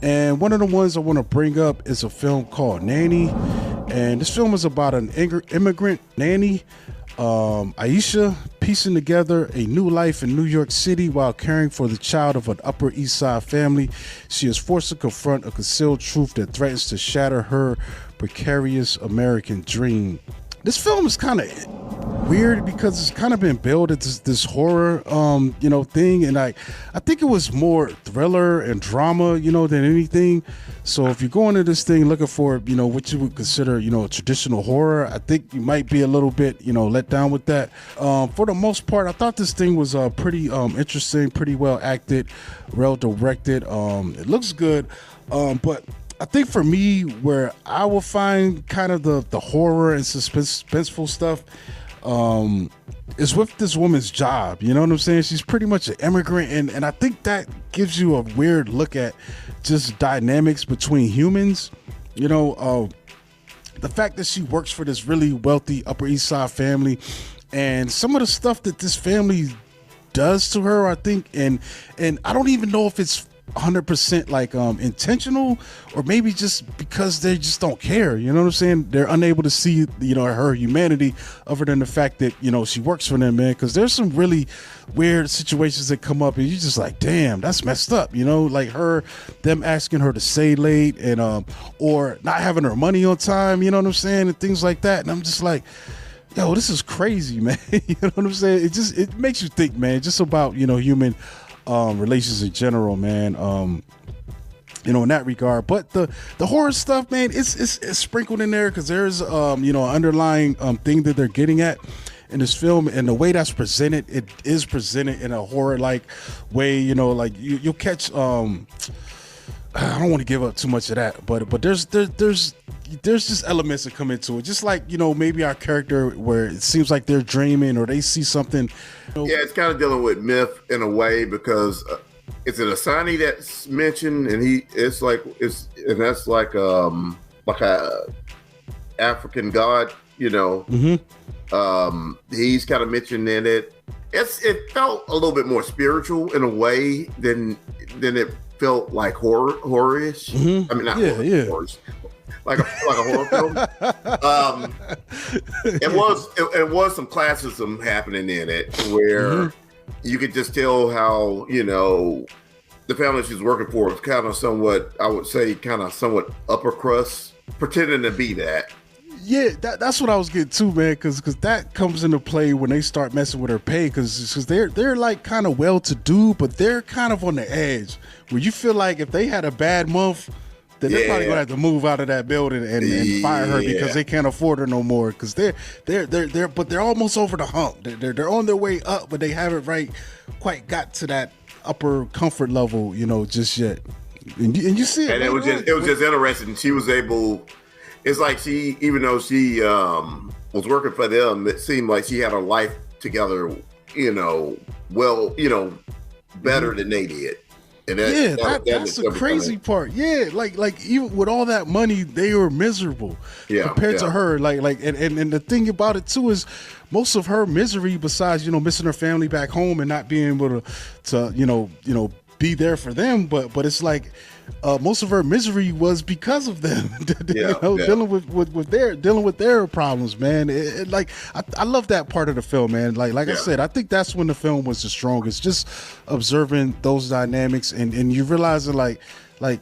And one of the ones I want to bring up is a film called Nanny. And this film is about an immigrant nanny, Aisha, piecing together a new life in New York City while caring for the child of an Upper East Side family. She is forced to confront a concealed truth that threatens to shatter her precarious American dream. This film is kind of weird because it's kind of been billed as this horror thing, and I think it was more thriller and drama than anything. So if you're going to this thing looking for what you would consider a traditional horror, I think you might be a little bit let down with that. For the most part, I thought this thing was pretty interesting, pretty well acted, well directed. It looks good, but I think for me, where I will find kind of the horror and suspenseful stuff is with this woman's job. You know what I'm saying? She's pretty much an immigrant, and I think that gives you a weird look at just dynamics between humans. The fact that she works for this really wealthy Upper East Side family, and some of the stuff that this family does to her, I think, and I don't even know if it's 100% like intentional, or maybe just because they just don't care. You know what I'm saying? They're unable to see her humanity other than the fact that she works for them, man. Because there's some really weird situations that come up and you're just like, damn, that's messed up. Like them asking her to stay late, and or not having her money on time, you know what I'm saying, and things like that. And I'm just like, yo, this is crazy, man. You know what I'm saying? It makes you think, man, just about human relations in general, man. In that regard. But the horror stuff, man, it's sprinkled in there because there's an underlying thing that they're getting at in this film, and the way that's presented, it is presented in a horror like way. Like you'll catch. I don't want to give up too much of that, but there's just elements that come into it, just like maybe our character where it seems like they're dreaming or they see something. Yeah, it's kind of dealing with myth in a way because it's an assignee that's mentioned, and that's like a African god, Mm-hmm. He's kind of mentioned in it. It felt a little bit more spiritual in a way than it felt like horror-ish. Mm-hmm. I mean, not horror, like a horror film. It was some classism happening in it where you could just tell how the family she's working for was kind of somewhat, I would say, somewhat upper crust, pretending to be that. Yeah, that's what I was getting to, man, because that comes into play when they start messing with her pay, because they're like kind of well-to-do, but they're kind of on the edge where you feel like if they had a bad month, then they're probably gonna have to move out of that building and fire her because they can't afford her no more. Because they're almost over the hump. They're on their way up, but they haven't quite got to that upper comfort level, just yet. And you see it. And it was just interesting. She was able. It's like she, even though she was working for them, it seemed like she had her life together, better than they did. And that's the crazy part. Yeah, like even with all that money, they were miserable compared to her. And the thing about it too is most of her misery, besides missing her family back home and not being able to be there for them, but it's like most of her misery was because of them. Dealing with their problems, man. I love that part of the film, man. Like I said, I think that's when the film was the strongest. Just observing those dynamics and you realizing like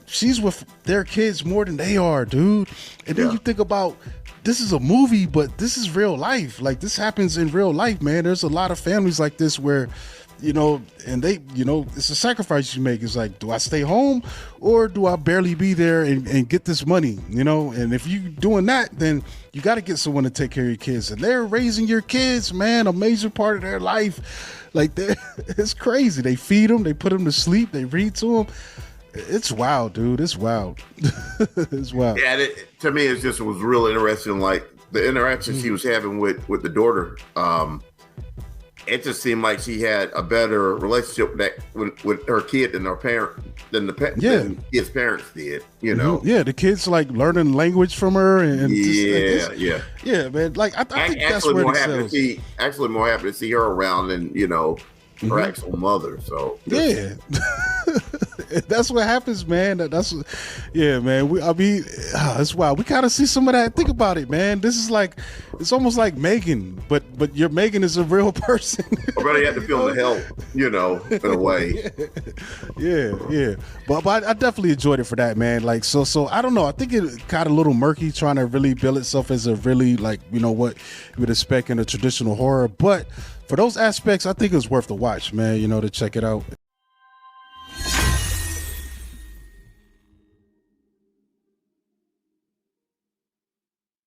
she's with their kids more than they are, dude. And then you think about, this is a movie, but this is real life. Like, this happens in real life, man. There's a lot of families like this where and they, it's a sacrifice you make. It's like, do I stay home or do I barely be there and get this money, And if you doing that, then you got to get someone to take care of your kids. And they're raising your kids, man, a major part of their life. Like, it's crazy. They feed them, they put them to sleep, they read to them. It's wild, dude. It's wild. It's wild. Yeah, to me, it was really interesting. Like, the interaction she was having with the daughter, it just seemed like she had a better relationship with her kid than the kid's parents did. Yeah, the kids like learning language from her, and yeah, man. Like I think that's where more happy to see her around than her actual mother. So yeah, That's what happens, man. Yeah, man. That's why we kind of see some of that. Think about it, man. This is like, it's almost like Megan, but your Megan is a real person. I really had to feel the help, in a way. Yeah. But I definitely enjoyed it for that, man. Like, so I don't know. I think it got a little murky trying to really build itself as a really, like, what you would expect in a traditional horror. But for those aspects, I think it's worth the watch, man, to check it out.